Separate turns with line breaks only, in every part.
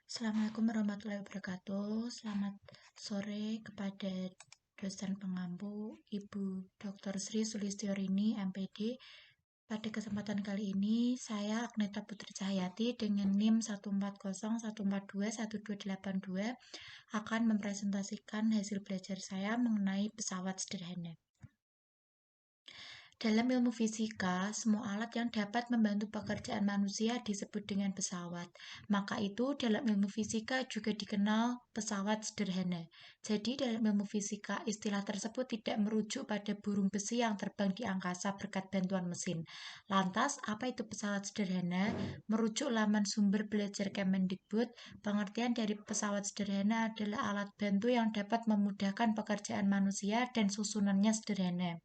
Assalamualaikum warahmatullahi wabarakatuh. Selamat sore kepada dosen pengampu Ibu Dr. Sri Sulistyorini, MPD. Pada kesempatan kali ini, saya Agneta Putri Cahyati dengan NIM 14014412282 akan mempresentasikan hasil belajar saya mengenai pesawat sederhana. Dalam ilmu fisika, semua alat yang dapat membantu pekerjaan manusia disebut dengan pesawat. Maka itu, dalam ilmu fisika juga dikenal pesawat sederhana. Jadi, dalam ilmu fisika, istilah tersebut tidak merujuk pada burung besi yang terbang di angkasa berkat bantuan mesin. Lantas, apa itu pesawat sederhana? Merujuk laman sumber belajar Kemendikbud, pengertian dari pesawat sederhana adalah alat bantu yang dapat memudahkan pekerjaan manusia dan susunannya sederhana.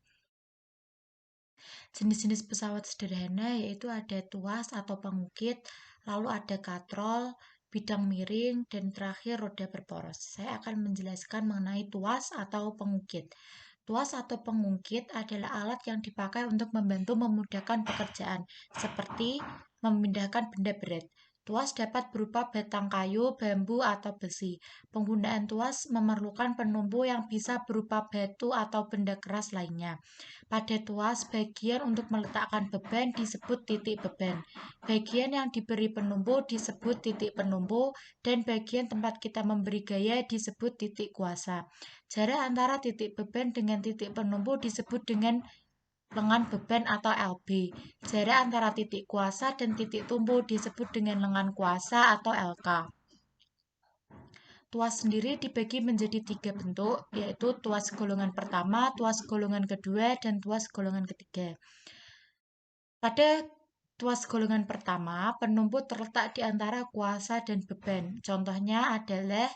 Jenis-jenis pesawat sederhana yaitu ada tuas atau pengukit, lalu ada katrol, bidang miring, dan terakhir roda berporos. Saya akan menjelaskan mengenai tuas atau pengukit. Tuas atau pengungkit adalah alat yang dipakai untuk membantu memudahkan pekerjaan, seperti memindahkan benda berat. Tuas dapat berupa batang kayu, bambu, atau besi. Penggunaan tuas memerlukan penumpu yang bisa berupa batu atau benda keras lainnya. Pada tuas, bagian untuk meletakkan beban disebut titik beban. Bagian yang diberi penumpu disebut titik penumpu, dan bagian tempat kita memberi gaya disebut titik kuasa. Jarak antara titik beban dengan titik penumpu disebut dengan lengan beban atau LB. Jarak antara titik kuasa dan titik tumpu disebut dengan lengan kuasa atau LK. Tuas sendiri dibagi menjadi 3 bentuk, yaitu tuas golongan pertama, tuas golongan kedua, dan tuas golongan ketiga. Pada tuas golongan pertama, penumpu terletak di antara kuasa dan beban. Contohnya adalah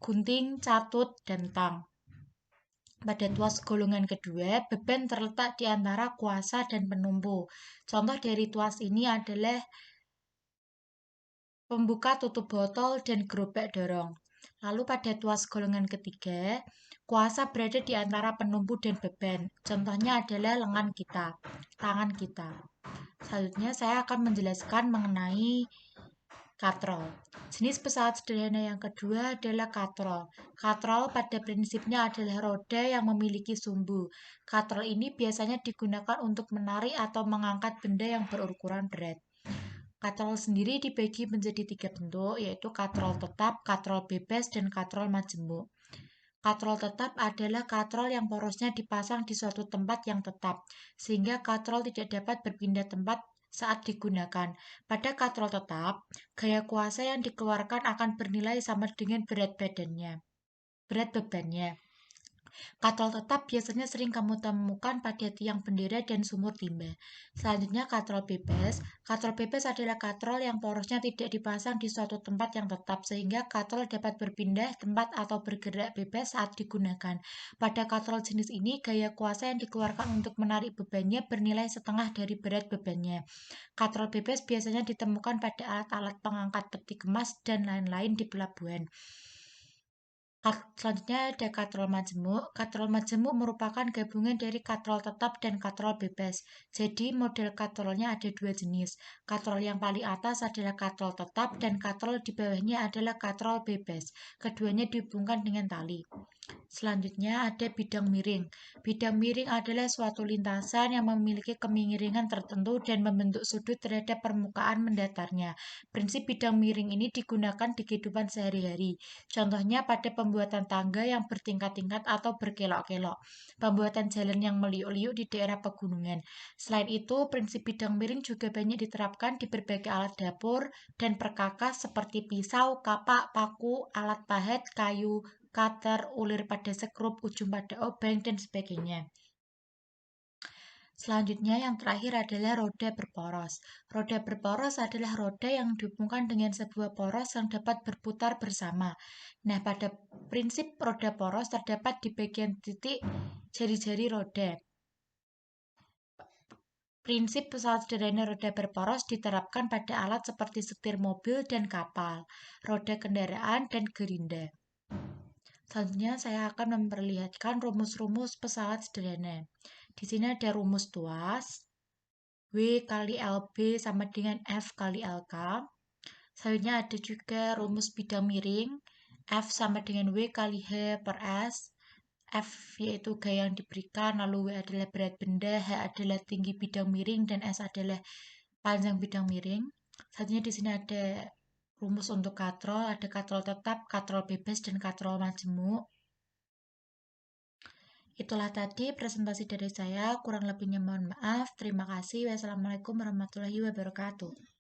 gunting, catut, dan tang. Pada tuas golongan kedua, beban terletak di antara kuasa dan penumpu. Contoh dari tuas ini adalah pembuka tutup botol dan gerobak dorong. Lalu pada tuas golongan ketiga, kuasa berada di antara penumpu dan beban. Contohnya adalah lengan kita, tangan kita. Selanjutnya saya akan menjelaskan mengenai katrol. Jenis pesawat sederhana yang kedua adalah katrol. Katrol pada prinsipnya adalah roda yang memiliki sumbu. Katrol ini biasanya digunakan untuk menarik atau mengangkat benda yang berukuran berat. Katrol sendiri dibagi menjadi 3 bentuk, yaitu katrol tetap, katrol bebas, dan katrol majemuk. Katrol tetap adalah katrol yang porosnya dipasang di suatu tempat yang tetap, sehingga katrol tidak dapat berpindah tempat saat digunakan. Pada katrol tetap, gaya kuasa yang dikeluarkan akan bernilai sama dengan berat bebannya. Katrol tetap biasanya sering kamu temukan pada tiang bendera dan sumur timba. Selanjutnya katrol bebas. Katrol bebas adalah katrol yang porosnya tidak dipasang di suatu tempat yang tetap sehingga katrol dapat berpindah tempat atau bergerak bebas saat digunakan. Pada katrol jenis ini, gaya kuasa yang dikeluarkan untuk menarik bebannya bernilai setengah dari berat bebannya. Katrol bebas biasanya ditemukan pada alat-alat pengangkat peti kemas dan lain-lain di pelabuhan. Selanjutnya ada katrol majemuk. Katrol majemuk merupakan gabungan dari katrol tetap dan katrol bebas. Jadi model katrolnya ada 2 jenis. Katrol yang paling atas adalah katrol tetap dan katrol di bawahnya adalah katrol bebas. Keduanya dihubungkan dengan tali. Selanjutnya ada bidang miring. Bidang miring adalah suatu lintasan yang memiliki kemiringan tertentu dan membentuk sudut terhadap permukaan mendatarnya. Prinsip bidang miring ini digunakan di kehidupan sehari-hari. Contohnya pada pembuatan tangga yang bertingkat-tingkat atau berkelok-kelok. Pembuatan jalan yang meliuk-liuk di daerah pegunungan. Selain itu, prinsip bidang miring juga banyak diterapkan di berbagai alat dapur dan perkakas seperti pisau, kapak, paku, alat pahat, kayu, cutter, ulir pada sekrup, ujung pada obeng, dan sebagainya. Selanjutnya yang terakhir adalah roda berporos. Roda berporos adalah roda yang dihubungkan dengan sebuah poros yang dapat berputar bersama. Nah, pada prinsip roda poros terdapat di bagian titik jari-jari roda. Prinsip pesawat sederhana roda berporos diterapkan pada alat seperti setir mobil dan kapal, roda kendaraan, dan gerinda. Selanjutnya saya akan memperlihatkan rumus-rumus pesawat sederhana. Di sini ada rumus tuas, W kali LB sama dengan F kali LK. Selanjutnya ada juga rumus bidang miring. F sama dengan W kali H per S. F yaitu gaya yang diberikan, lalu W adalah berat benda, H adalah tinggi bidang miring, dan S adalah panjang bidang miring. Selanjutnya di sini ada rumus untuk katrol, ada katrol tetap, katrol bebas, dan katrol majemuk. Itulah tadi presentasi dari saya, kurang lebihnya mohon maaf. Terima kasih. Wassalamualaikum warahmatullahi wabarakatuh.